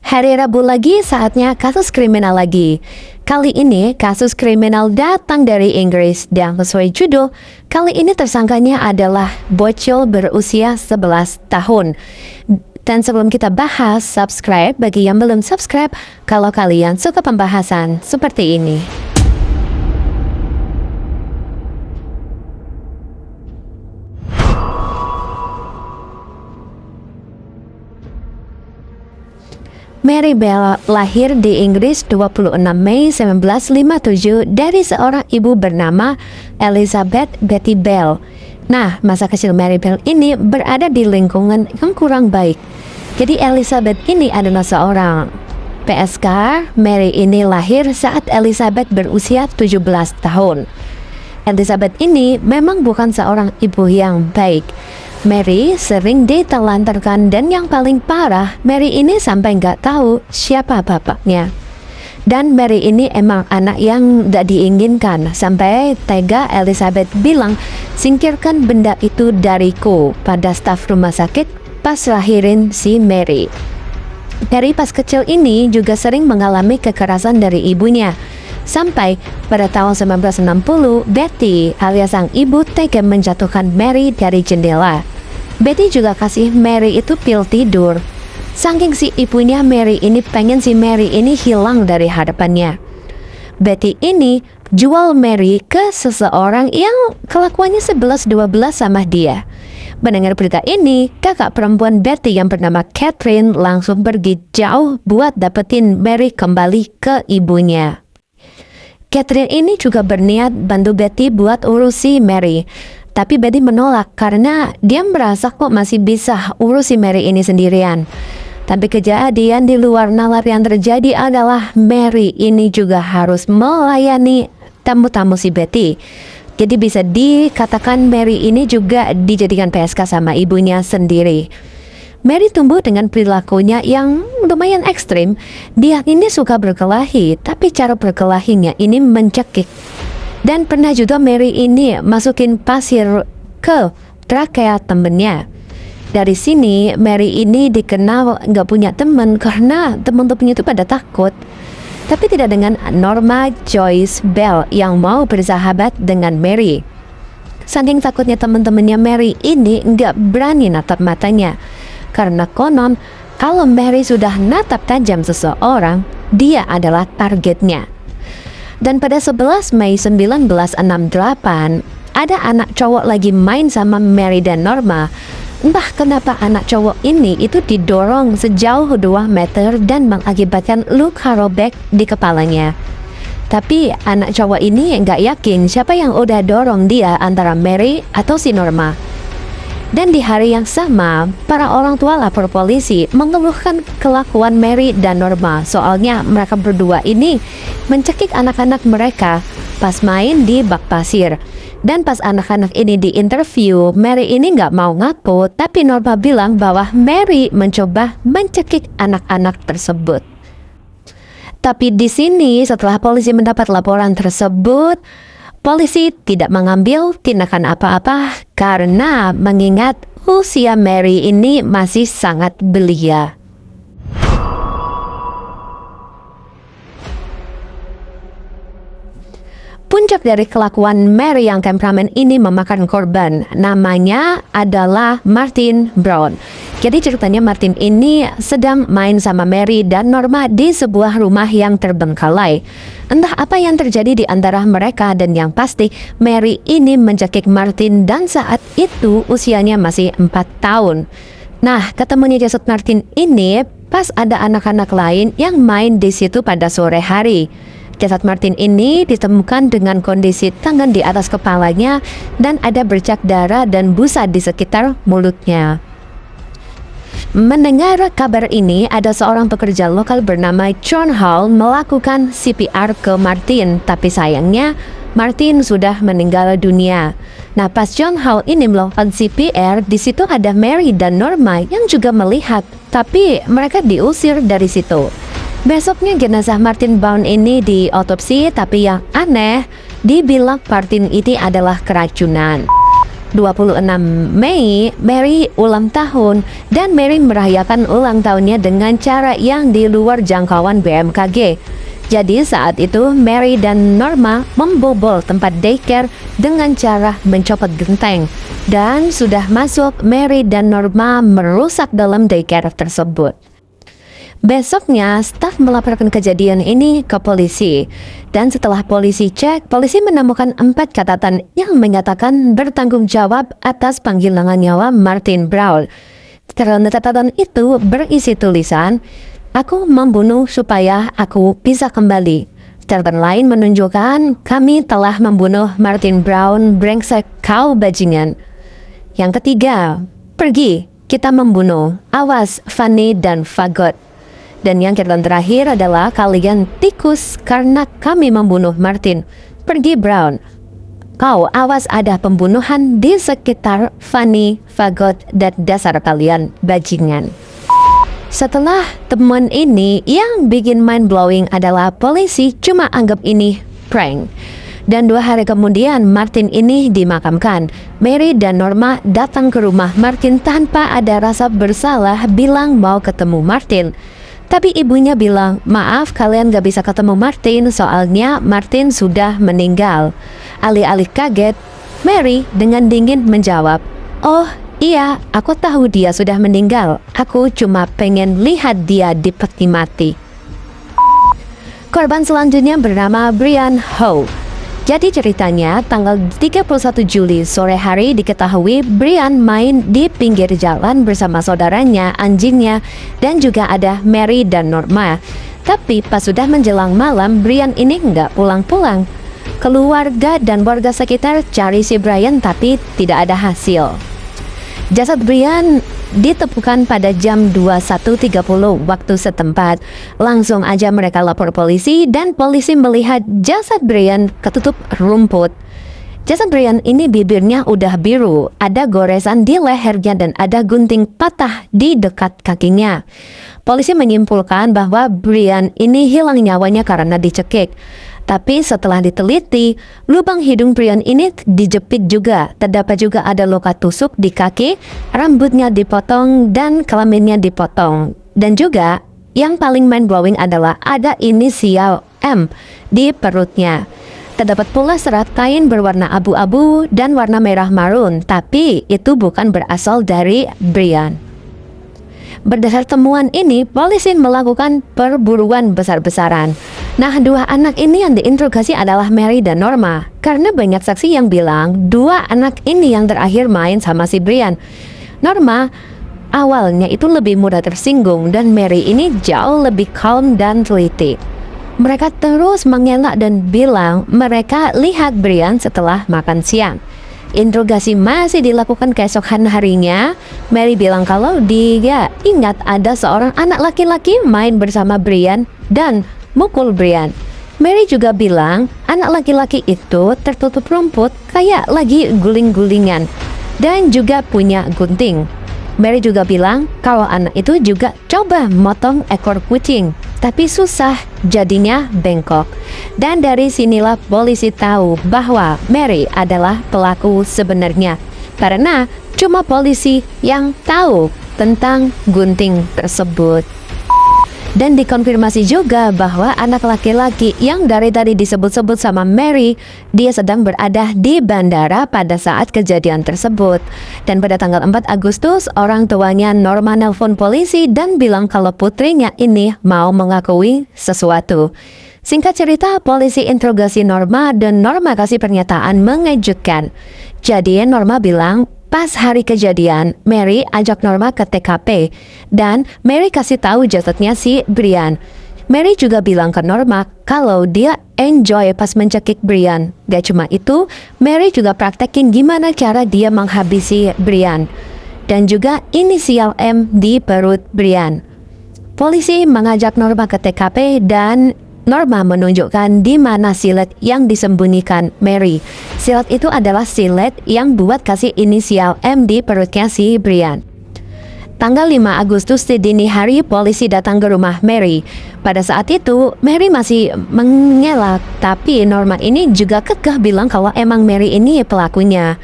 Hari Rabu lagi, saatnya kasus kriminal lagi. Kali ini kasus kriminal datang dari Inggris dan sesuai judul, kali ini tersangkanya adalah bocil berusia 11 tahun. Dan sebelum kita bahas, subscribe bagi yang belum subscribe kalau kalian suka pembahasan seperti ini. Mary Bell lahir di Inggris 26 Mei 1957 dari seorang ibu bernama Elizabeth Betty Bell. Nah, masa kecil Mary Bell ini berada di lingkungan yang kurang baik. Jadi Elizabeth ini adalah seorang PSK. Mary ini lahir saat Elizabeth berusia 17 tahun. Elizabeth ini memang bukan seorang ibu yang baik. Mary sering ditelantarkan dan yang paling parah, Mary ini sampai nggak tahu siapa bapaknya. Dan Mary ini emang anak yang tidak diinginkan, sampai tega Elizabeth bilang, singkirkan benda itu dariku pada staf rumah sakit pas lahirin si Mary. Mary pas kecil ini juga sering mengalami kekerasan dari ibunya. Sampai pada tahun 1960, Betty alias sang ibu tega menjatuhkan Mary dari jendela. Betty juga kasih Mary itu pil tidur. Saking si ibunya Mary ini pengen si Mary ini hilang dari hadapannya. Betty ini jual Mary ke seseorang yang kelakuannya 11-12 sama dia. Mendengar berita ini, kakak perempuan Betty yang bernama Catherine langsung pergi jauh buat dapetin Mary kembali ke ibunya. Catherine ini juga berniat bantu Betty buat urusi Mary. Tapi Betty menolak karena dia merasa kok masih bisa urusi Mary ini sendirian. Tapi kejadian di luar nalar yang terjadi adalah Mary ini juga harus melayani tamu-tamu si Betty. Jadi bisa dikatakan Mary ini juga dijadikan PSK sama ibunya sendiri. Mary tumbuh dengan perilakunya yang lumayan ekstrim. Dia ini suka berkelahi, tapi cara berkelahinya ini mencekik. Dan pernah juga Mary ini masukin pasir ke trakea temennya. Dari sini Mary ini dikenal nggak punya teman karena teman-temannya itu pada takut. Tapi tidak dengan Norma Joyce Bell yang mau bersahabat dengan Mary. Saking takutnya teman-temannya Mary ini nggak berani natap matanya. Karena konon kalau Mary sudah natap tajam seseorang, dia adalah targetnya. Dan pada 11 Mei 1968, ada anak cowok lagi main sama Mary dan Norma. Entah kenapa anak cowok ini itu didorong sejauh 2 meter dan mengakibatkan luka robek di kepalanya. Tapi anak cowok ini nggak yakin siapa yang udah dorong dia, antara Mary atau si Norma. Dan di hari yang sama, para orang tua lapor polisi mengeluhkan kelakuan Mary dan Norma. Soalnya mereka berdua ini mencekik anak-anak mereka pas main di bak pasir. Dan pas anak-anak ini diinterview, Mary ini nggak mau ngaku, tapi Norma bilang bahwa Mary mencoba mencekik anak-anak tersebut. Tapi di sini setelah polisi mendapat laporan tersebut, polisi tidak mengambil tindakan apa-apa karena mengingat usia Mary ini masih sangat belia. Puncak dari kelakuan Mary yang temperamen ini memakan korban. Namanya adalah Martin Brown. Jadi ceritanya Martin ini sedang main sama Mary dan Norma di sebuah rumah yang terbengkalai. Entah apa yang terjadi di antara mereka, dan yang pasti Mary ini mencekik Martin dan saat itu usianya masih 4 tahun. Nah, ketemunya jasad Martin ini pas ada anak-anak lain yang main di situ pada sore hari. Jasad Martin ini ditemukan dengan kondisi tangan di atas kepalanya dan ada bercak darah dan busa di sekitar mulutnya. Mendengar kabar ini, ada seorang pekerja lokal bernama John Hall melakukan CPR ke Martin, tapi sayangnya Martin sudah meninggal dunia. Nah, pas John Hall ini melakukan CPR, di situ ada Mary dan Norma yang juga melihat, tapi mereka diusir dari situ. Besoknya jenazah Martin Brown ini diotopsi, tapi yang aneh, dibilang Martin ini adalah keracunan. 26 Mei, Mary ulang tahun dan Mary merayakan ulang tahunnya dengan cara yang di luar jangkauan BMKG. Jadi saat itu Mary dan Norma membobol tempat daycare dengan cara mencopot genteng. Dan sudah masuk, Mary dan Norma merusak dalam daycare tersebut. Besoknya, staf melaporkan kejadian ini ke polisi. Dan setelah polisi cek, polisi menemukan 4 catatan yang menyatakan bertanggung jawab atas penghilangan nyawa Martin Brown. Catatan itu berisi tulisan, "Aku membunuh supaya aku bisa kembali." Catatan lain menunjukkan, "Kami telah membunuh Martin Brown, brengsek kau bajingan." Yang ketiga, "Pergi, kita membunuh. Awas, Fanny dan Fagot." Dan yang catatan terakhir adalah, "Kalian tikus karena kami membunuh Martin. Pergi Brown. Kau awas ada pembunuhan di sekitar Fanny, Fagot, dan dasar kalian bajingan." Setelah temuan ini, yang bikin mind-blowing adalah polisi cuma anggap ini prank. Dan 2 hari kemudian Martin ini dimakamkan. Mary dan Norma datang ke rumah Martin tanpa ada rasa bersalah, bilang mau ketemu Martin. Tapi ibunya bilang, "Maaf, kalian gak bisa ketemu Martin, soalnya Martin sudah meninggal." Alih-alih kaget, Mary dengan dingin menjawab, "Oh iya, aku tahu dia sudah meninggal. Aku cuma pengen lihat dia dipeti mati." Korban selanjutnya bernama Brian Ho. Jadi ceritanya, tanggal 31 Juli sore hari diketahui Brian main di pinggir jalan bersama saudaranya, anjingnya, dan juga ada Mary dan Norma. Tapi pas sudah menjelang malam, Brian ini nggak pulang-pulang. Keluarga dan warga sekitar cari si Brian tapi tidak ada hasil. Jasad Brian ditemukan pada jam 21.30 waktu setempat. Langsung aja mereka lapor polisi dan polisi melihat jasad Brian ketutup rumput. Jasad Brian ini bibirnya udah biru, ada goresan di lehernya dan ada gunting patah di dekat kakinya. Polisi menyimpulkan bahwa Brian ini hilang nyawanya karena dicekik. Tapi setelah diteliti, lubang hidung Brian ini dijepit juga. Terdapat juga ada luka tusuk di kaki, rambutnya dipotong, dan kelaminnya dipotong. Dan juga yang paling mind-blowing adalah ada inisial M di perutnya. Terdapat pula serat kain berwarna abu-abu dan warna merah marun, tapi itu bukan berasal dari Brian. Berdasar temuan ini, polisi melakukan perburuan besar-besaran. Nah, 2 anak ini yang diinterogasi adalah Mary dan Norma. Karena banyak saksi yang bilang 2 anak ini yang terakhir main sama si Brian. Norma awalnya itu lebih mudah tersinggung dan Mary ini jauh lebih calm dan teliti. Mereka terus mengelak dan bilang mereka lihat Brian setelah makan siang. Interogasi masih dilakukan keesokan harinya. Mary bilang kalau dia ingat ada seorang anak laki-laki main bersama Brian dan mukul Brian. Mary juga bilang anak laki-laki itu tertutup rumput kayak lagi guling-gulingan dan juga punya gunting. Mary juga bilang kalau anak itu juga coba motong ekor kucing, tapi susah, jadinya bengkok. Dan dari sinilah polisi tahu bahwa Mary adalah pelaku sebenarnya, karena cuma polisi yang tahu tentang gunting tersebut. Dan dikonfirmasi juga bahwa anak laki-laki yang dari tadi disebut-sebut sama Mary, dia sedang berada di bandara pada saat kejadian tersebut. Dan pada tanggal 4 Agustus, orang tuanya Norma nelpon polisi dan bilang kalau putrinya ini mau mengakui sesuatu. Singkat cerita, polisi interogasi Norma dan Norma kasih pernyataan mengejutkan. Jadi Norma bilang, pas hari kejadian, Mary ajak Norma ke TKP dan Mary kasih tahu jasadnya si Brian. Mary juga bilang ke Norma kalau dia enjoy pas mencekik Brian. Gak cuma itu, Mary juga praktekin gimana cara dia menghabisi Brian. Dan juga inisial M di perut Brian. Polisi mengajak Norma ke TKP dan Norma menunjukkan di mana silet yang disembunyikan Mary. Silet itu adalah silet yang buat kasih inisial M di perutnya si Brian. Tanggal 5 Agustus di dini hari, polisi datang ke rumah Mary. Pada saat itu, Mary masih mengelak, tapi Norma ini juga kekeh bilang kalau emang Mary ini pelakunya.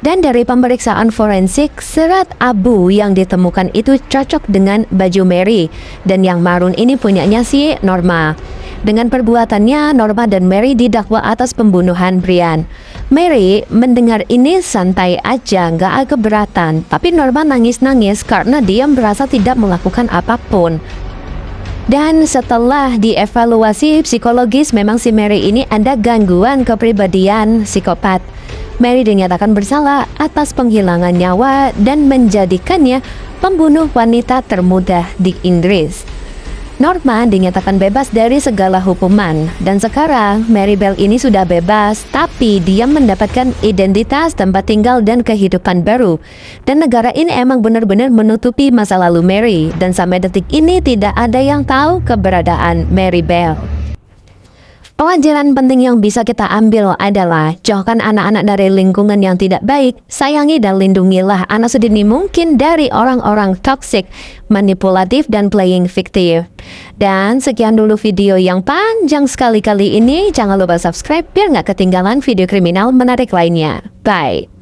Dan dari pemeriksaan forensik, serat abu yang ditemukan itu cocok dengan baju Mary. Dan yang marun ini punyanya si Norma. Dengan perbuatannya, Norma dan Mary didakwa atas pembunuhan Brian. Mary mendengar ini santai aja, nggak keberatan. Tapi Norma nangis-nangis karena dia merasa tidak melakukan apapun. Dan setelah dievaluasi psikologis, memang si Mary ini ada gangguan kepribadian psikopat. Mary dinyatakan bersalah atas penghilangan nyawa dan menjadikannya pembunuh wanita termuda di Inggris. Norma dinyatakan bebas dari segala hukuman, dan sekarang Mary Bell ini sudah bebas, tapi dia mendapatkan identitas, tempat tinggal, dan kehidupan baru. Dan negara ini emang benar-benar menutupi masa lalu Mary, dan sampai detik ini tidak ada yang tahu keberadaan Mary Bell. Pelajaran penting yang bisa kita ambil adalah jauhkan anak-anak dari lingkungan yang tidak baik, sayangi dan lindungilah anak sedini mungkin dari orang-orang toksik, manipulatif, dan playing victim. Dan sekian dulu video yang panjang sekali kali ini. Jangan lupa subscribe biar nggak ketinggalan video kriminal menarik lainnya. Bye!